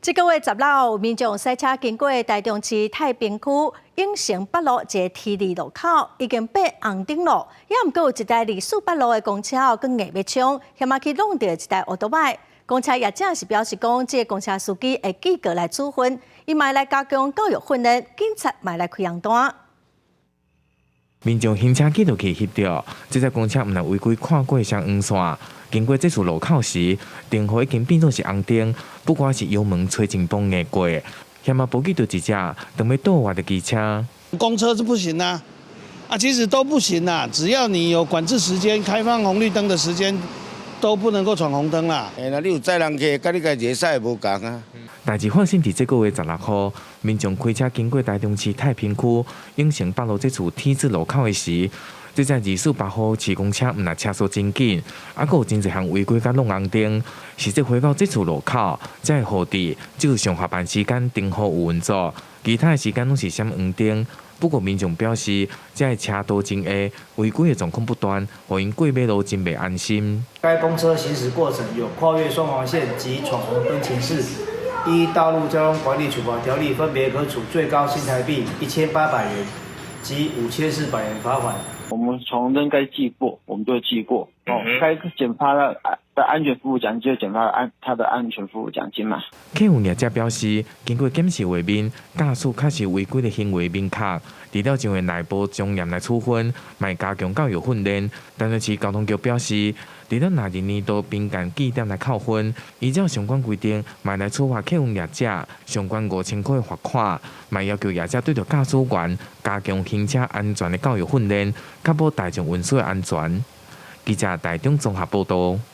这个月10号，民众赛车经过台中市太平区永成北路一个 T2 路口，已经被红灯了。也毋过有一台248路的公车佮硬要冲，险啊去弄到一台奥多麦。公车业者是表示讲，这个公车司机会记过来处分，伊嘛来加强教育训练，警察嘛来开红单。民众行车记录器翕到，这台公车毋但违规跨过双黄线，经过这处路口时，灯号已经变做是红灯，不管是油门吹进帮硬过，险啊无记到一只当要倒弯的机车。公车是不行啊，其实都不行啊，只要你有管制时间、开放红绿灯的时间，都不能够闯红灯啦。那你有载人客，甲你家坐驶无共啊。代志发生伫这个月16号，民众开车经过台中市太平区永成北路这处 T4 路口的时，这台248号市公车毋但车速真紧，还佫有真侪项违规甲弄红灯，实际回到这处路口，才会获得只有上下班时间灯号有运作，其他的时间拢是闪黄灯。不过民众表示，这车道真下，违规的状况不断，互因过马路真袂安心。该公车行驶过程有跨越双黄线及闯红灯情事，依《道路交通管理处罚条例》分别可处最高新台币1800元及5400元罚款。我们闯红灯该记过，我们就会记过。该减发的安全服务奖金就减发他的安全服务奖金嘛。客户业者表示，经过检视画面，驾驶确实违规的行为明确，除了就会内部从严来处分，卖加强教育训练。台中市交通局表示，除了拿日年度宾感记点来扣分，依照相关规定，卖来处罚客户业者相关5000块的罚款，卖要求业者对着驾驶员加强行车安全的教育训练，确保大众运输的安全。记者台中综合报道。